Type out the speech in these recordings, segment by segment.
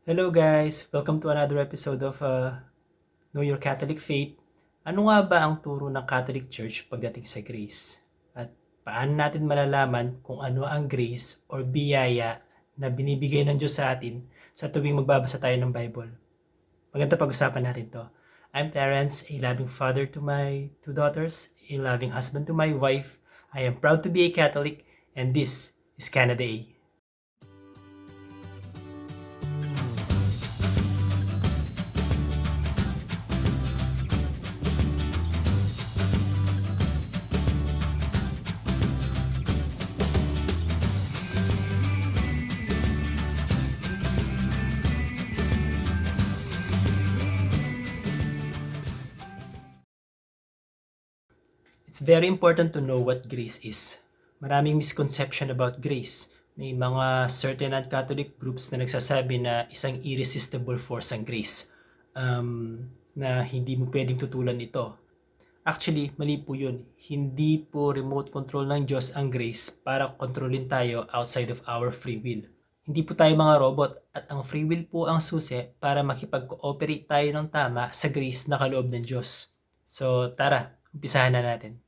Hello guys! Welcome to another episode of Know Your Catholic Faith. Ano nga ba ang turo ng Catholic Church pagdating sa grace? At paano natin malalaman kung ano ang grace or biyaya na binibigay ng Diyos sa atin sa tuwing magbabasa tayo ng Bible? Maganda pag-usapan natin to. I'm Terrence, a loving father to my two daughters, a loving husband to my wife. I am proud to be a Catholic, and this is Canada A. It's very important to know what grace is. Maraming misconception about grace. May mga certain non-Catholic groups na nagsasabi na isang irresistible force ang grace. Na hindi mo pwedeng tutulan ito. Actually, mali po yun. Hindi po remote control ng Diyos ang grace para kontrolin tayo outside of our free will. Hindi po tayo mga robot at ang free will po ang susi para makipag-cooperate tayo ng tama sa grace na kaloob ng Diyos. So tara, umpisahan na natin.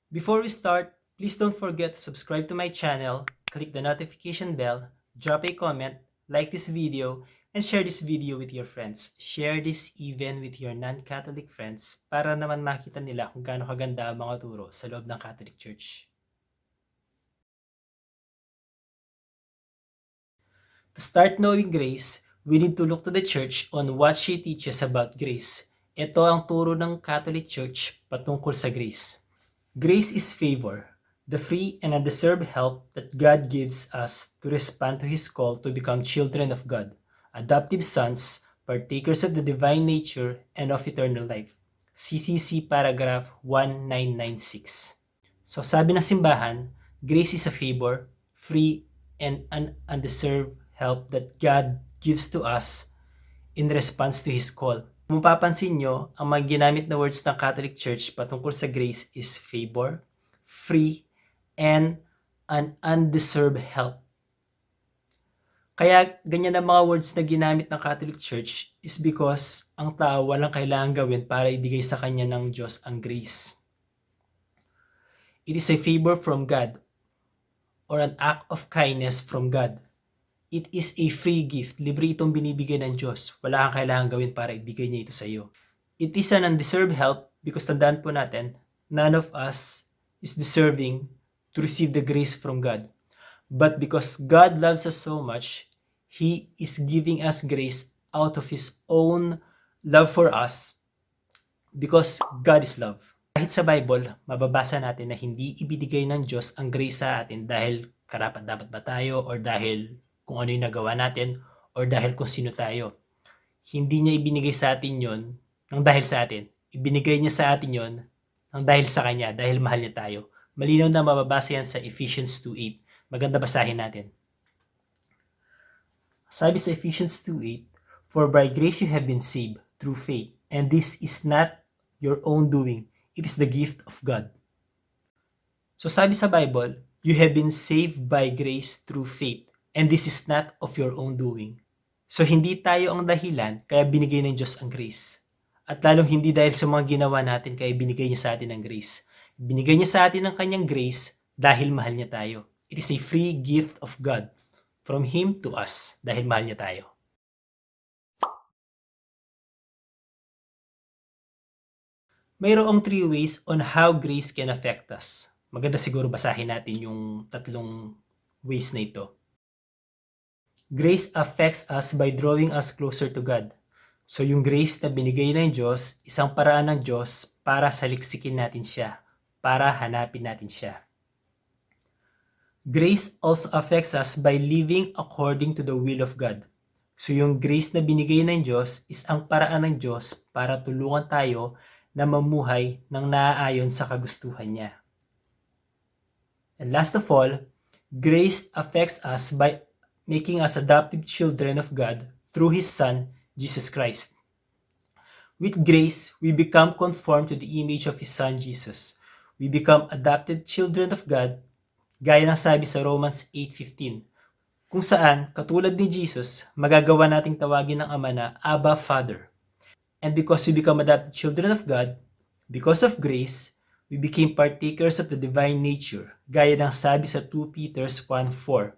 Before we start, please don't forget to subscribe to my channel, click the notification bell, drop a comment, like this video, and share this video with your friends. Share this even with your non-Catholic friends para naman makita nila kung gaano kaganda ang mga turo sa loob ng Catholic Church. To start knowing grace, we need to look to the Church on what she teaches about grace. Ito ang turo ng Catholic Church patungkol sa grace. Grace is favor, the free and undeserved help that God gives us to respond to His call to become children of God, adoptive sons, partakers of the divine nature and of eternal life. CCC paragraph 1996. So sabi ng simbahan, grace is a favor, free and undeserved help that God gives to us in response to His call. Kung mapapansin nyo, ang mga ginamit na words ng Catholic Church patungkol sa grace is favor, free, and an undeserved help. Kaya ganyan ang mga words na ginamit ng Catholic Church is because ang tao walang kailangan gawin para ibigay sa kanya ng Diyos ang grace. It is a favor from God or an act of kindness from God. It is a free gift. Libre itong binibigay ng Diyos. Wala kang kailangan gawin para ibigay niya ito sa iyo. It is an undeserved help because tandaan po natin, none of us is deserving to receive the grace from God. But because God loves us so much, He is giving us grace out of His own love for us because God is love. Kahit sa Bible, mababasa natin na hindi ibinigay ng Diyos ang grace sa atin dahil karapat-dapat ba tayo or dahil kung ano yung nagawa natin or dahil kung sino tayo. Hindi niya ibinigay sa atin yon ng dahil sa atin. Ibinigay niya sa atin yon ng dahil sa Kanya, dahil mahal niya tayo. Malinaw na mababasa yan sa Ephesians 2:8. Maganda basahin natin. Sabi sa Ephesians 2:8, "For by grace you have been saved through faith, and this is not your own doing. It is the gift of God." So sabi sa Bible, you have been saved by grace through faith. And this is not of your own doing. So hindi tayo ang dahilan kaya binigay ng Diyos ang grace. At lalong hindi dahil sa mga ginawa natin kaya binigay niya sa atin ang grace. Binigay niya sa atin ang kanyang grace dahil mahal niya tayo. It is a free gift of God from Him to us dahil mahal niya tayo. Mayroong 3 ways on how grace can affect us. Maganda siguro basahin natin yung 3 ways na ito. Grace affects us by drawing us closer to God. So yung grace na binigay ng Diyos, isang paraan ng Diyos para saliksikin natin siya, para hanapin natin siya. Grace also affects us by living according to the will of God. So yung grace na binigay ng Diyos is ang paraan ng Diyos para tulungan tayo na mamuhay ng naaayon sa kagustuhan niya. And last of all, grace affects us by making us adopted children of God through His Son, Jesus Christ. With grace, we become conformed to the image of His Son, Jesus. We become adopted children of God, gaya ng sabi sa Romans 8:15. kung saan, katulad ni Jesus, magagawa nating tawagin ng Ama na Abba, Father. And because we become adopted children of God, because of grace, we became partakers of the divine nature, gaya ng sabi sa 2 Peter 1:4.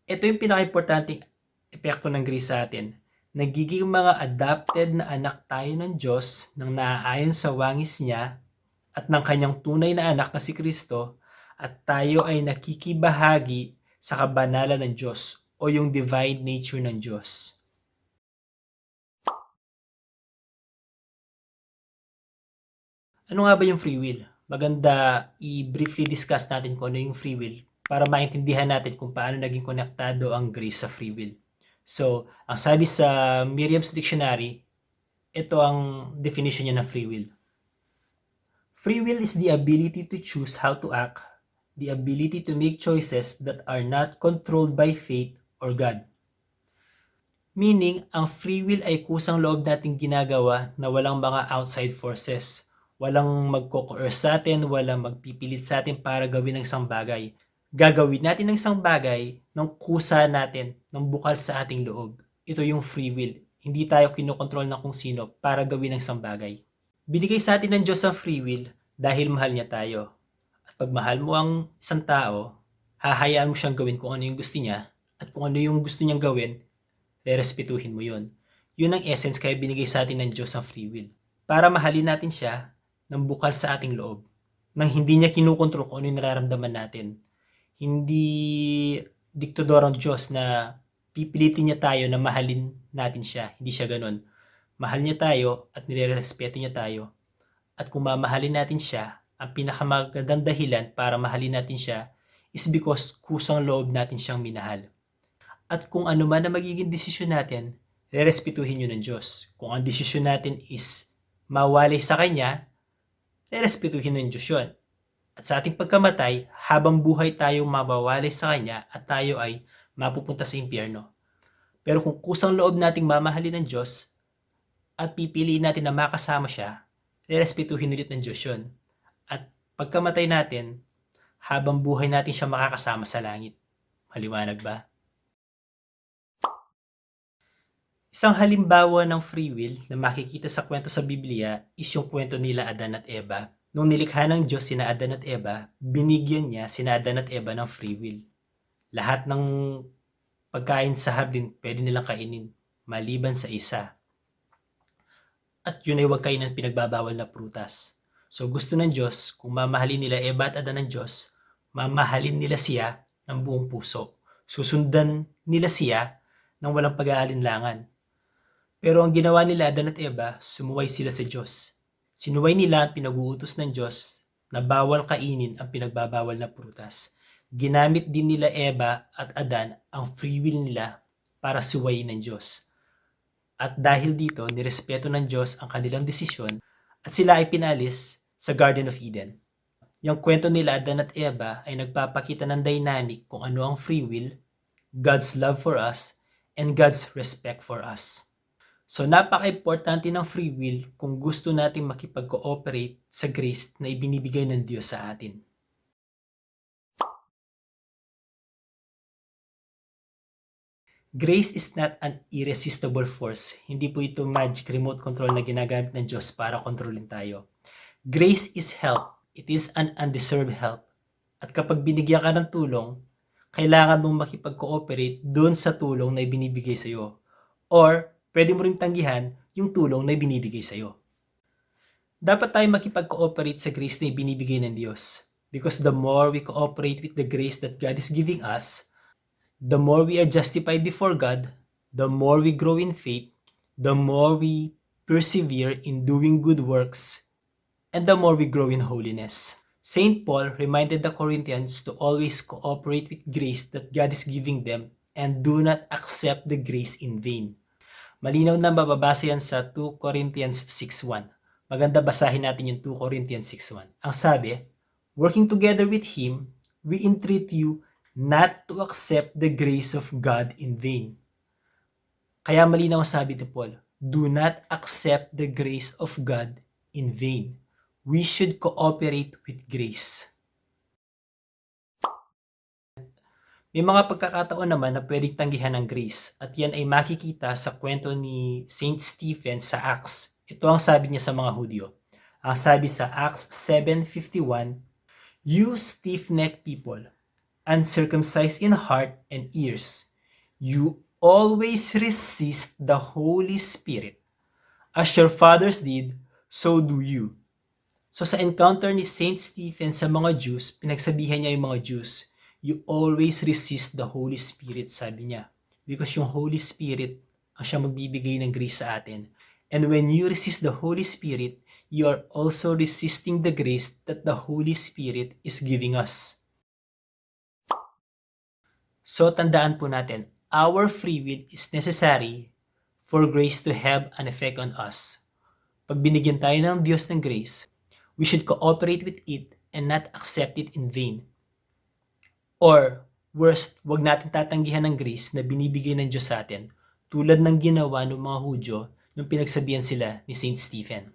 Ito yung pinaka-importanting epekto ng grace sa atin. Nagiging mga adopted na anak tayo ng Diyos nang naaayon sa wangis niya at ng kanyang tunay na anak na si Kristo, at tayo ay nakikibahagi sa kabanalan ng Diyos o yung divine nature ng Diyos. Ano nga ba yung free will? Maganda i-briefly discuss natin kung ano yung free will para maintindihan natin kung paano naging konektado ang grace sa free will. So, ang sabi sa Merriam's Dictionary, ito ang definition niya ng free will. Free will is the ability to choose how to act, the ability to make choices that are not controlled by fate or God. Meaning, ang free will ay kusang loob nating ginagawa na walang mga outside forces. Walang magko-coerce sa atin, walang magpipilit sa atin para gawin ng isang bagay. Gagawin natin ng isang bagay ng kusa natin, ng bukal sa ating loob. Ito yung free will. Hindi tayo kinokontrol ng kung sino para gawin ng isang bagay. Binigay sa atin ng Diyos ang free will dahil mahal niya tayo. At pag mahal mo ang isang tao, hahayaan mo siyang gawin kung ano yung gusto niya, at kung ano yung gusto niyang gawin, rerespetuhin mo yun. Yun ang essence kaya binigay sa atin ng Diyos ang free will. Para mahalin natin siya ng bukal sa ating loob. Nang hindi niya kinukontrol kung ano yung nararamdaman natin. Hindi diktador ang Diyos na pipilitin niya tayo na mahalin natin siya. Hindi siya ganun. Mahal niya tayo at nirerespeto niya tayo. At kung mamahalin natin siya, ang pinakamagandang dahilan para mahalin natin siya is because kusang loob natin siyang minahal. At kung ano man na magiging desisyon natin, rerespetuhin yun ng Diyos. Kung ang desisyon natin is mawalay sa Kanya, rerespetuhin ng Diyos yun. At sa ating pagkamatay, habang buhay tayo mawawalay sa Kanya at tayo ay mapupunta sa impyerno. Pero kung kusang loob nating mamahalin ng Diyos at pipiliin natin na makasama siya, rerespetuhin ulit ng Diyos yun. At pagkamatay natin, habang buhay natin siya makakasama sa langit. Maliwanag ba? Isang halimbawa ng free will na makikita sa kwento sa Biblia is yung kwento nila Adan at Eva. Nung nilikha ng Diyos sina Adan at Eva, binigyan niya sina Adan at Eva ng free will. Lahat ng pagkain sa hardin pwede nilang kainin, maliban sa isa. At yun ay huwag kainin pinagbabawal na prutas. So gusto ng Diyos, kung mamahalin nila Eva at Adan ng Diyos, mamahalin nila siya ng buong puso. Susundan nila siya ng walang pag-aalinlangan. Pero ang ginawa nila Adan at Eva, sumuway sila sa Diyos. Sinuway nila ang pinag-uutos ng Diyos na bawal kainin ang pinagbabawal na prutas. Ginamit din nila Eva at Adan ang free will nila para suwayin ng Diyos. At dahil dito, nirespeto ng Diyos ang kanilang desisyon at sila ay pinalis sa Garden of Eden. Yung kwento nila Adan at Eva ay nagpapakita ng dynamic kung ano ang free will, God's love for us, and God's respect for us. So napaka-importante ng free will kung gusto natin makipag-cooperate sa grace na ibinibigay ng Diyos sa atin. Grace is not an irresistible force. Hindi po ito magic remote control na ginagamit ng Diyos para kontrolin tayo. Grace is help. It is an undeserved help. At kapag binigyan ka ng tulong, kailangan mong makipag-cooperate doon sa tulong na ibinibigay sa iyo. Or pwede mo rin tanggihan yung tulong na ibinibigay sa iyo. Dapat tayo makipag-cooperate sa grace na ibinibigay ng Diyos. Because the more we cooperate with the grace that God is giving us, the more we are justified before God, the more we grow in faith, the more we persevere in doing good works, and the more we grow in holiness. St. Paul reminded the Corinthians to always cooperate with grace that God is giving them and do not accept the grace in vain. Malinaw na mababasa yan sa 2 Corinthians 6:1. Maganda basahin natin yung 2 Corinthians 6:1. Ang sabi, working together with Him, we entreat you not to accept the grace of God in vain. Kaya malinaw ang sabi ni Paul, do not accept the grace of God in vain. We should cooperate with grace. May mga pagkakataon naman na pwedeng tanggihan ng grace at yan ay makikita sa kwento ni Saint Stephen sa Acts. Ito ang sabi niya sa mga Hudyo. Ang sabi sa Acts 7:51, "You stiff-necked people, uncircumcised in heart and ears, you always resist the Holy Spirit. As your fathers did, so do you." So sa encounter ni Saint Stephen sa mga Jews, pinagsabihan niya yung mga Jews, you always resist the Holy Spirit, sabi niya. Because yung Holy Spirit ang siya magbibigay ng grace sa atin. And when you resist the Holy Spirit, you are also resisting the grace that the Holy Spirit is giving us. So tandaan po natin, our free will is necessary for grace to have an effect on us. Pag binigyan tayo ng Diyos ng grace, we should cooperate with it and not accept it in vain. Or, worst, wag natin tatanggihan ng grace na binibigay ng Diyos sa atin, tulad ng ginawa ng mga Hudyo nung pinagsabihan sila ni Saint Stephen.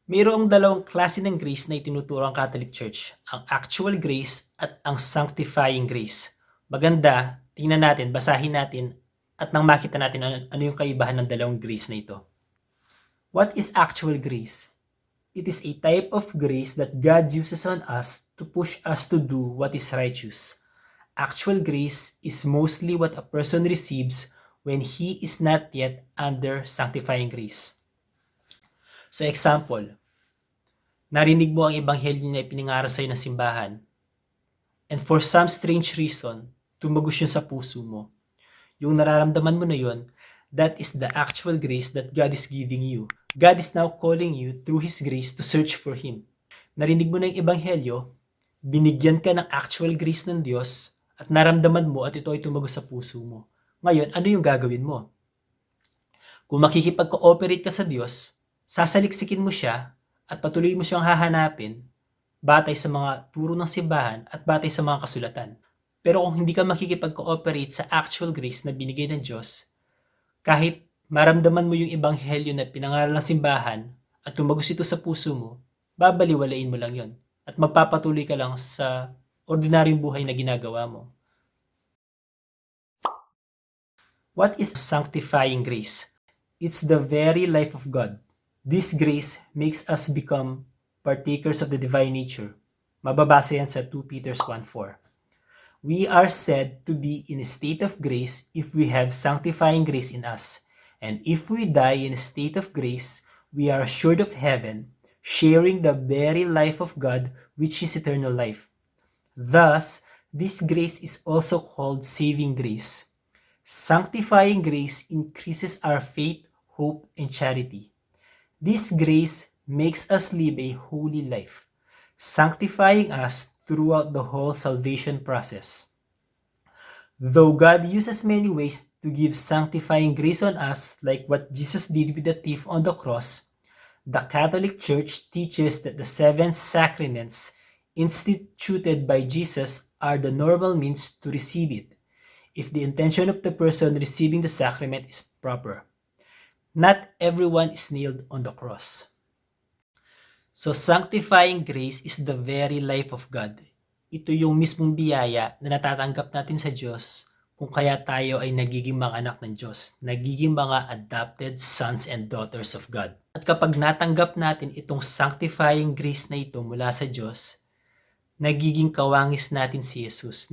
Mayroong dalawang klase ng grace na itinuturo ang Catholic Church, ang actual grace at ang sanctifying grace. Maganda, tingnan natin, basahin natin, at nang makita natin ano yung kaibahan ng dalawang grace na ito. What is actual grace? It is a type of grace that God uses on us to push us to do what is righteous. Actual grace is mostly what a person receives when he is not yet under sanctifying grace. So example, narinig mo ang ebanghelyo na ipinangaral sa'yo ng simbahan, and for some strange reason, tumagos yun sa puso mo. Yung nararamdaman mo na yun, that is the actual grace that God is giving you. God is now calling you through His grace to search for Him. Narinig mo na yung ebanghelyo, binigyan ka ng actual grace ng Diyos, at naramdaman mo at ito ay tumagos sa puso mo. Ngayon, ano yung gagawin mo? Kung makikipag-cooperate ka sa Diyos, sasaliksikin mo siya at patuloy mo siyang hahanapin batay sa mga turo ng simbahan at batay sa mga kasulatan. Pero kung hindi ka makikipag-cooperate sa actual grace na binigay ng Diyos, kahit maramdaman mo yung ebanghelyo na pinangaral ng simbahan at tumagos ito sa puso mo, babaliwalain mo lang yon at magpapatuloy ka lang sa ordinaryong buhay na ginagawa mo. What is sanctifying grace? It's the very life of God. This grace makes us become partakers of the divine nature. Mababasa yan sa 2 Peter 1:4. We are said to be in a state of grace if we have sanctifying grace in us. And if we die in a state of grace, we are assured of heaven, sharing the very life of God, which is eternal life. Thus, this grace is also called saving grace. Sanctifying grace increases our faith, hope, and charity. This grace makes us live a holy life, sanctifying us throughout the whole salvation process. Though God uses many ways to give sanctifying grace on us, like what Jesus did with the thief on the cross, the Catholic Church teaches that the 7 sacraments instituted by Jesus are the normal means to receive it, if the intention of the person receiving the sacrament is proper. Not everyone is nailed on the cross. So sanctifying grace is the very life of God. Ito yung mismong biyaya na natatanggap natin sa Diyos kung kaya tayo ay nagiging mga anak ng Diyos, nagiging mga adopted sons and daughters of God. At kapag natanggap natin itong sanctifying grace na ito mula sa Diyos, nagiging kawangis natin si Jesus,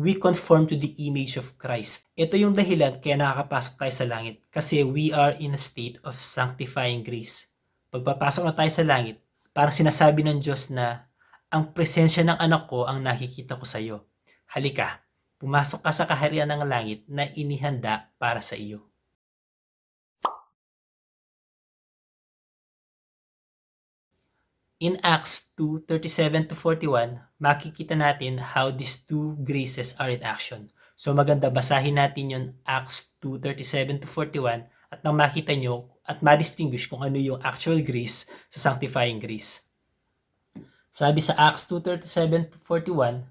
we conform to the image of Christ. Ito yung dahilan kaya nakakapasok tayo sa langit, kasi we are in a state of sanctifying grace. Pagpapasok na tayo sa langit, parang sinasabi ng Diyos na, ang presensya ng anak ko ang nakikita ko sa iyo. Halika, pumasok ka sa kaharian ng langit na inihanda para sa iyo. In Acts 2:37-41, makikita natin how these two graces are in action. So maganda, basahin natin yung Acts 2:37-41 at nang makita nyo at ma-distinguish kung ano yung actual grace sa sanctifying grace. Sabi sa Acts 2:37-41,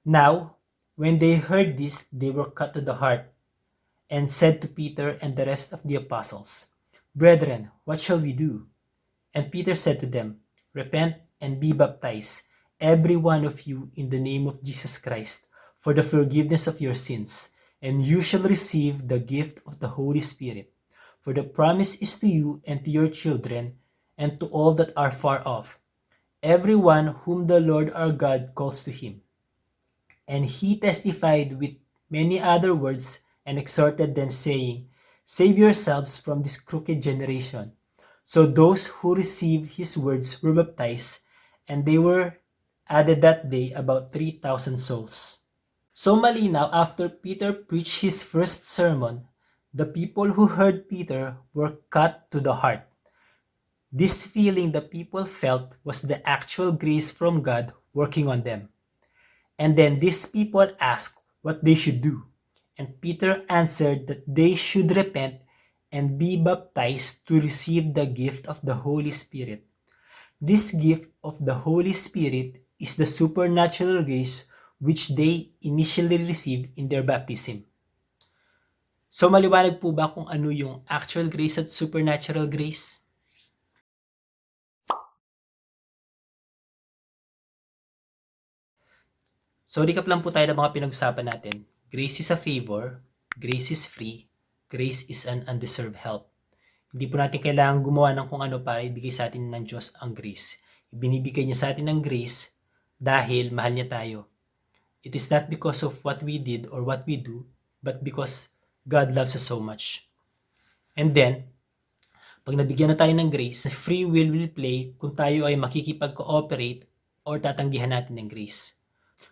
Now, when they heard this, they were cut to the heart, and said to Peter and the rest of the apostles, Brethren, what shall we do? And Peter said to them, Repent and be baptized, every one of you, in the name of Jesus Christ, for the forgiveness of your sins, and you shall receive the gift of the Holy Spirit. For the promise is to you and to your children, and to all that are far off, everyone whom the Lord our God calls to him. And he testified with many other words and exhorted them, saying, Save yourselves from this crooked generation. So those who received his words were baptized, and they were added that day about 3,000 souls. So malinaw, after Peter preached his first sermon, the people who heard Peter were cut to the heart. This feeling the people felt was the actual grace from God working on them. And then these people asked what they should do. And Peter answered that they should repent and be baptized to receive the gift of the Holy Spirit. This gift of the Holy Spirit is the supernatural grace which they initially received in their baptism. So maliwanag po ba kung ano yung actual grace at supernatural grace? So recap lang po tayo ng mga pinag-usapan natin. Grace is a favor, grace is free, grace is an undeserved help. Hindi po natin kailangan gumawa ng kung ano para ibigay sa atin ng Diyos ang grace. Ibinibigay niya sa atin ng grace dahil mahal niya tayo. It is not because of what we did or what we do, but because God loves us so much. And then, pag nabigyan na tayo ng grace, free will play kung tayo ay makikipag-cooperate or tatanggihan natin ng grace.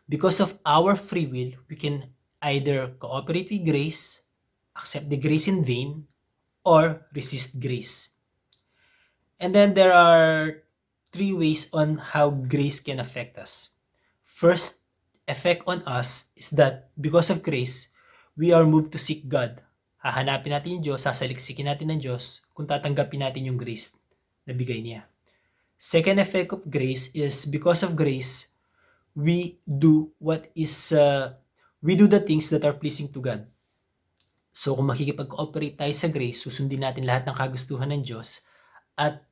Because of our free will, we can either cooperate with grace, accept the grace in vain, or resist grace. And then there are 3 ways on how grace can affect us. First effect on us is that because of grace, we are moved to seek God. Hahanapin natin yung Diyos, sasaliksikin natin ng Diyos kung tatanggapin natin yung grace na bigay niya. Second effect of grace is because of grace, we do the things that are pleasing to God. So kung makikipag-cooperate tayo sa grace, susundin natin lahat ng kagustuhan ng Diyos at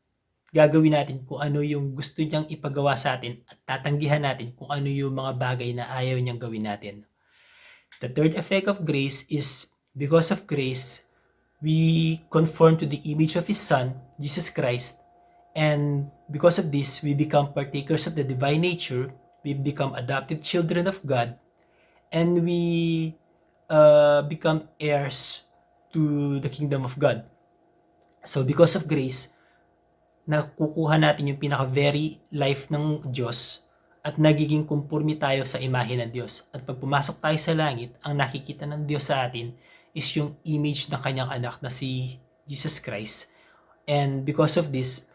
gagawin natin kung ano yung gusto niyang ipagawa sa atin at tatanggihan natin kung ano yung mga bagay na ayaw niyang gawin natin. The third effect of grace is because of grace, we conform to the image of His Son, Jesus Christ, and because of this, we become partakers of the divine nature. We become adopted children of God, and we become heirs to the kingdom of God. So because of grace, nakukuha natin yung pinaka-very life ng Diyos at nagiging conforme tayo sa imahe ng Diyos. At pag pumasok tayo sa langit, ang nakikita ng Diyos sa atin is yung image ng kanyang anak na si Jesus Christ. And because of this,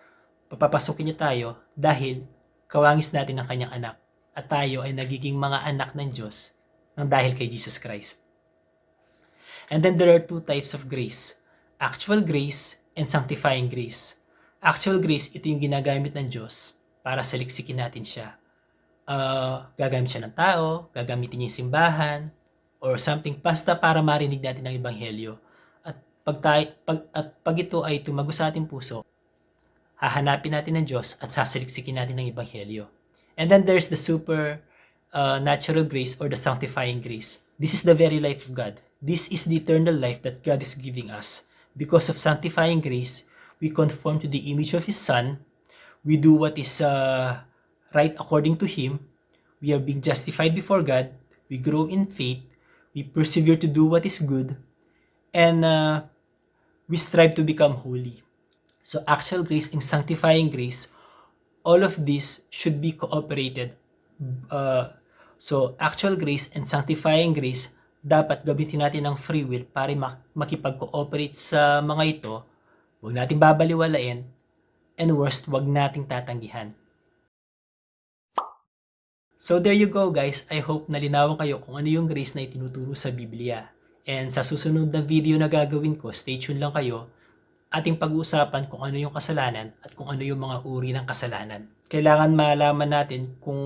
papapasukin niya tayo dahil kawangis natin ng kanyang anak. At tayo ay nagiging mga anak ng Diyos ng dahil kay Jesus Christ. And then there are 2 types of grace. Actual grace and sanctifying grace. Actual grace, ito yung ginagamit ng Diyos para saliksikin natin siya. Gagamit siya ng tao, gagamitin niya yung simbahan, or something basta para marinig natin ang ebanghelyo. At pag ito ay tumago sa ating puso, hahanapin natin ng Diyos at sasaliksikin natin ang ebanghelyo. And then there's the natural grace or the sanctifying grace. This is the very life of God. This is the eternal life that God is giving us. Because of sanctifying grace, we conform to the image of His Son. We do what is right according to Him. We are being justified before God. We grow in faith. We persevere to do what is good. And we strive to become holy. So actual grace and sanctifying grace, all of this should be cooperated. So actual grace and sanctifying grace, dapat gamitin natin ang free will para makipag-cooperate sa mga ito. Huwag nating babaliwalain. And worst, huwag nating tatanggihan. So there you go guys. I hope nalinawan kayo kung ano yung grace na itinuturo sa Biblia. And sa susunod na video na gagawin ko, stay tuned lang kayo. Ating pag-uusapan kung ano yung kasalanan at kung ano yung mga uri ng kasalanan. Kailangan malaman natin kung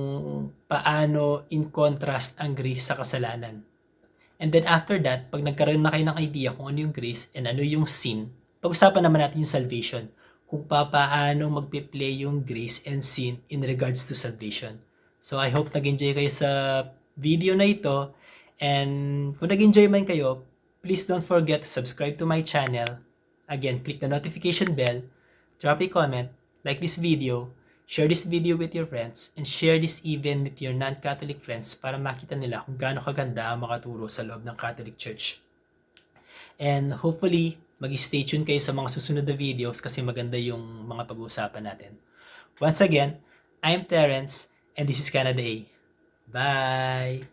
paano in contrast ang grace sa kasalanan. And then after that, pag nagkaroon na kayo ng idea kung ano yung grace and ano yung sin, pag-usapan naman natin yung salvation. kung paano magpe-play yung grace and sin in regards to salvation. So I hope nag-enjoy kayo sa video na ito, and kung nag-enjoy man kayo, please don't forget to subscribe to my channel. Again, click the notification bell, drop a comment, like this video, share this video with your friends, and share this even with your non-Catholic friends para makita nila kung gaano kaganda ang makaturo sa loob ng Catholic Church. And hopefully, mag-stay tuned kayo sa mga susunod na videos kasi maganda yung mga pag-uusapan natin. Once again, I'm Terence, and this is Canada A. Bye!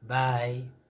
Bye!